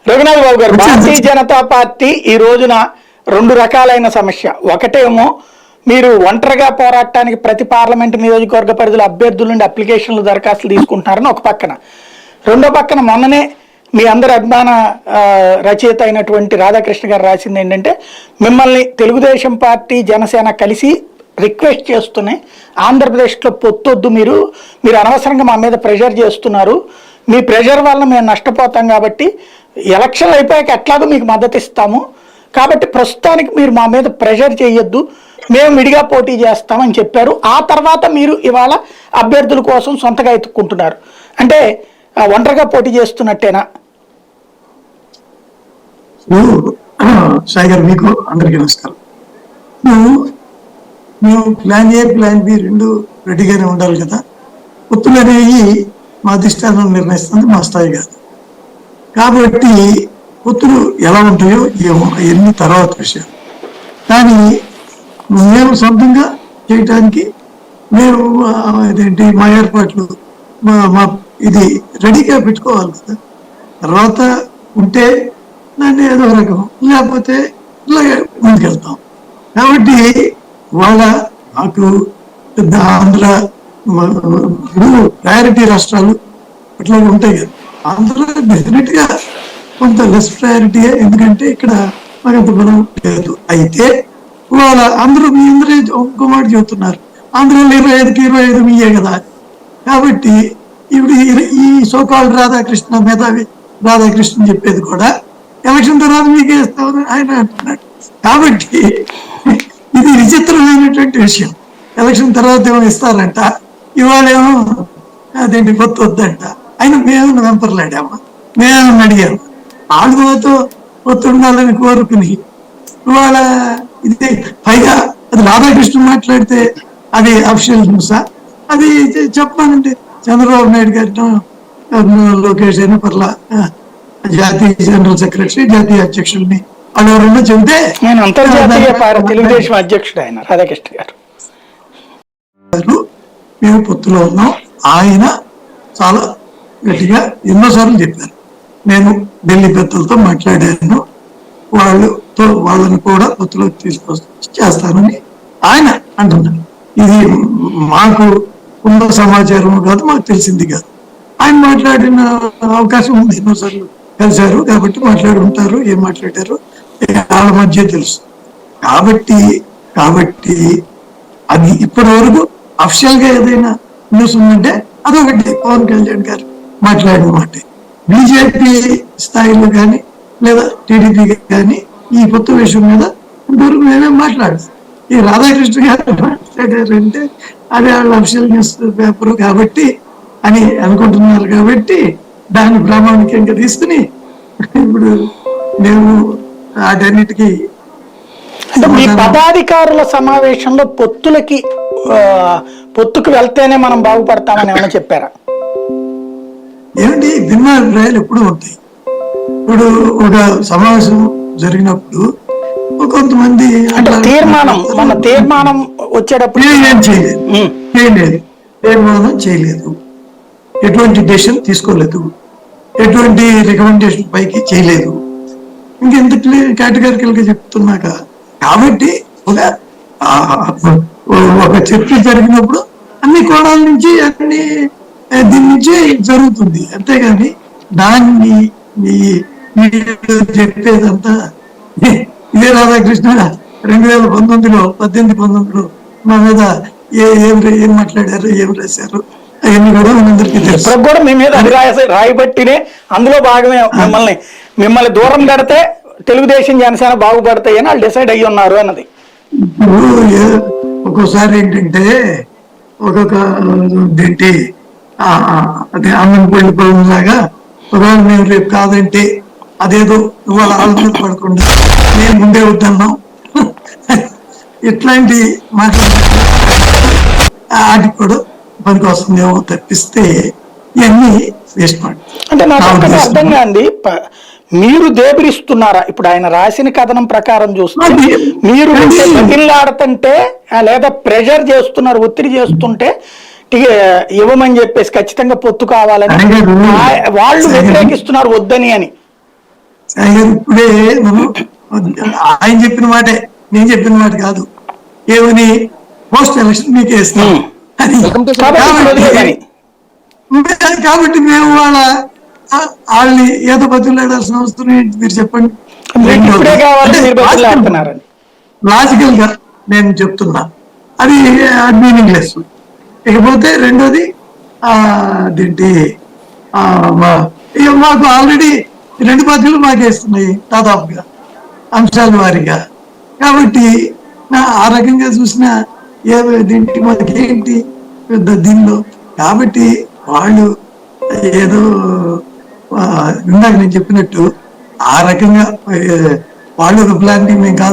రఘునాథ్ బాబు గారు, భారతీయ జనతా పార్టీ ఈ రోజున రెండు రకాలైన సమస్య. ఒకటేమో మీరు ఒంటరిగా పోరాటానికి ప్రతి పార్లమెంటు నియోజకవర్గ పరిధిలో అభ్యర్థుల నుండి అప్లికేషన్లు దరఖాస్తులు తీసుకుంటున్నారని ఒక పక్కన, రెండో పక్కన మొన్ననే మీ అందరి అభిమాన రచయిత అయినటువంటి రాధాకృష్ణ గారు రాసింది ఏంటంటే, మిమ్మల్ని తెలుగుదేశం పార్టీ జనసేన కలిసి రిక్వెస్ట్ చేస్తున్నాయి, ఆంధ్రప్రదేశ్లో పొత్తొద్దు, మీరు అనవసరంగా మా మీద ప్రెషర్ చేస్తున్నారు, మీ ప్రెషర్ వల్ల మేము నష్టపోతాం, కాబట్టి ఎలక్షన్లు అయిపోయాక ఎట్లాగో మీకు మద్దతు ఇస్తాము, కాబట్టి ప్రస్తుతానికి మీరు మా మీద ప్రెషర్ చేయొద్దు, మేము విడిగా పోటీ చేస్తామని చెప్పారు. ఆ తర్వాత మీరు ఇవాళ అభ్యర్థుల కోసం సొంతగా ఎత్తుక్కుంటున్నారు. అంటే ఒంటరిగా పోటీ చేస్తున్నట్టేనా? సాయి గారు, మీకు అందరికీ నమస్కారం. మేము ప్లాన్ ఏ ప్లాన్ బి రెండు రెడీగానే ఉండాలి కదా. పొత్తులు అనేవి మా అధిష్టానం నిర్ణయిస్తుంది, మా స్థాయి కాదు. కాబట్టి పొత్తులు ఎలా ఉంటాయో ఏమో అవన్నీ తర్వాత విషయం. కానీ మేము సొంతంగా చేయటానికి మేము అదేంటి మా ఏర్పాట్లు మా ఇది రెడీగా పెట్టుకోవాలి కదా. తర్వాత ఉంటే దాన్ని ఏదో రకం, లేకపోతే ఇలాగే ముందుకెళ్తాం. కాబట్టి వాళ్ళ మాకు పెద్ద ఆంధ్ర ప్రయారిటీ రాష్ట్రాలు అట్లా ఉంటాయి కదా. ఆంధ్ర డెఫినెట్ గా కొంత లెస్ ప్రయారిటీయే, ఎందుకంటే ఇక్కడ మరింత బలం లేదు. అయితే వాళ్ళ అందరూ మీ అందరూ ఒక్క మాట చెబుతున్నారు, ఆంధ్రలో 25కి 25 మీయే కదా. కాబట్టి ఇప్పుడు ఈ సోకాల్ రాధాకృష్ణ, మేధావి రాధాకృష్ణ చెప్పేది కూడా ఎలక్షన్ తర్వాత మీకే ఇస్తామని ఆయన అంటున్నాడు. కాబట్టి ఇది విచిత్రమైనటువంటి విషయం. ఎలక్షన్ తర్వాత ఏమో ఇస్తారంట, ఇవాళేమో అదేంటి పొత్తు వద్దంట. ఆయన మేము వెంపర్లాడామా, మేము అడిగాము. ఆడుతో పొత్తు ఉండాలని కోరుకుని ఇవాళ ఇది పైగా అది రాధాకృష్ణ మాట్లాడితే అది అఫిషియల్ న్యూసా? అది చెప్పానంటే చంద్రబాబు నాయుడు గారితో లోకేష్ అయిన పర్లా జాతీయ జనరల్ సెక్రటరీ, జాతీయ అధ్యక్షుడిని వాళ్ళెవరన్నా చెబితే, నేను అంతర్జాతీయ తెలుగుదేశం అధ్యక్షుడు ఆయన రాధాకృష్ణ గారు, మేము పొత్తులో ఉన్నాం. ఆయన చాలా గట్టిగా ఎన్నోసార్లు చెప్పారు. నేను ఢిల్లీ పెద్దలతో మాట్లాడాను, వాళ్ళని కూడా పొత్తులో చేస్తానని ఆయన అంటున్నారు. ఇది మాకు ఉన్న సమాచారం కాదు, మాకు తెలిసింది కాదు. ఆయన మాట్లాడిన అవకాశం ఉంది, ఎన్నోసార్లు కలిశారు కాబట్టి మాట్లాడి ఉంటారు. ఏం మాట్లాడారు వాళ్ళ మధ్య తెలుసు. కాబట్టి అది ఇప్పటి వరకు అఫిషియల్ గా ఏదైనా న్యూస్ ఉందంటే అదొకటి పవన్ కళ్యాణ్ గారు మాట్లాడిన మాట. బీజేపీ స్థాయిలో కానీ లేదా టీడీపీ కానీ ఈ కొత్త విషయం మీద ఇంతవరకు మేమేం మాట్లాడదు. ఈ రాధాకృష్ణ గారు మాట్లాడారంటే అది వాళ్ళ అఫిషియల్ న్యూస్ పేపర్ కాబట్టి అని అనుకుంటున్నారు. కాబట్టి దాన్ని ప్రామాణికంగా తీసుకుని ఇప్పుడు మేము వాటన్నిటికీ అంటే మీ పదాధికారుల సమావేశంలో పొత్తుకు వెళ్తేనే మనం బాగుపడతామని ఏమైనా చెప్పారా? ఏమండి, భిన్నాభిప్రాయాలు ఎప్పుడు ఉంటాయి. ఇప్పుడు ఒక సమావేశం జరిగినప్పుడు కొంతమంది తీర్మానం వచ్చేటప్పుడు ఏం చేయలేదు, తీర్మానం చేయలేదు, ఎటువంటి డెసిషన్ తీసుకోలేదు, ఎటువంటి రికమెండేషన్ పైకి చేయలేదు. ఇంకెంత కేటగారికల్ గా చెప్తున్నాక. కాబట్టి ఒక చర్చ జరిగినప్పుడు అన్ని కోణాల నుంచి అన్ని దీని నుంచే జరుగుతుంది. అంతేగాని దాన్ని చెప్పేదంతా ఇదే రాధాకృష్ణ 2019లో 19 మా మీద ఏం మాట్లాడారు, ఏం రాశారు అవన్నీ కూడా మనందరికీ తెలుసు. కూడా మీ మీద రాయబట్టినే అందులో భాగమే మిమ్మల్ని దూరం పెడితే తెలుగుదేశం జనసేన బాగుపడతాయి అని వాళ్ళు డిసైడ్ అయ్యి ఉన్నారు అన్నది. ఒక్కోసారి ఏంటంటే ఒక్కొక్క ఏంటి అదే అన్నం పెళ్లి పొలం లాగా, ఒకవేళ మేము రేపు కాదంటే అదేదో ఇవాళ ఆలోచన పడకుండా మేము ముందే వద్దన్నాం ఇట్లాంటి వాటికి కూడా పనికి వస్తుందేమో తప్పిస్తే ఇవన్నీ వేస్ట్ మాట. అంటే నాకు అర్థం కాండి, మీరు దేబిరిస్తున్నారా? ఇప్పుడు ఆయన రాసిన కథనం ప్రకారం చూస్తే మీరు బతిలాడుతుంటే లేదా ప్రెషర్ చేస్తున్నారు, ఒత్తిడి చేస్తుంటే ఇవ్వమని చెప్పేసి ఖచ్చితంగా పొత్తు కావాలని అడిగారు. వాళ్ళు వ్యతిరేకిస్తున్నారు వద్దని అని. సాయి గారు ఇప్పుడే మనం ఆయన చెప్పిన మాటే, నేను చెప్పిన మాట కాదు. ఏమని పోస్ట్ ఎలక్షన్ మీకే ఇస్తాం అని. కాబట్టి మేము వాళ్ళని ఏదో బతులాడాల్సిన అవసరం ఏంటి మీరు చెప్పండి. లాజికల్ గా నేను చెప్తున్నా, అది మీనింగ్లెస్. ఇకపోతే రెండోది అదేంటి, మాకు ఆల్రెడీ 2 పార్టీలు మాకే ఇస్తున్నాయి దాదాపుగా అంశాల వారీగా. కాబట్టి ఆ రకంగా చూసిన దీనికి మనకేంటి పెద్ద దీనిలో. కాబట్టి వాళ్ళు ఏదో ఇందాక నేను చెప్పినట్టు ఆ రకంగా వాళ్ళు ఒక ప్లాన్ మేము కాదు.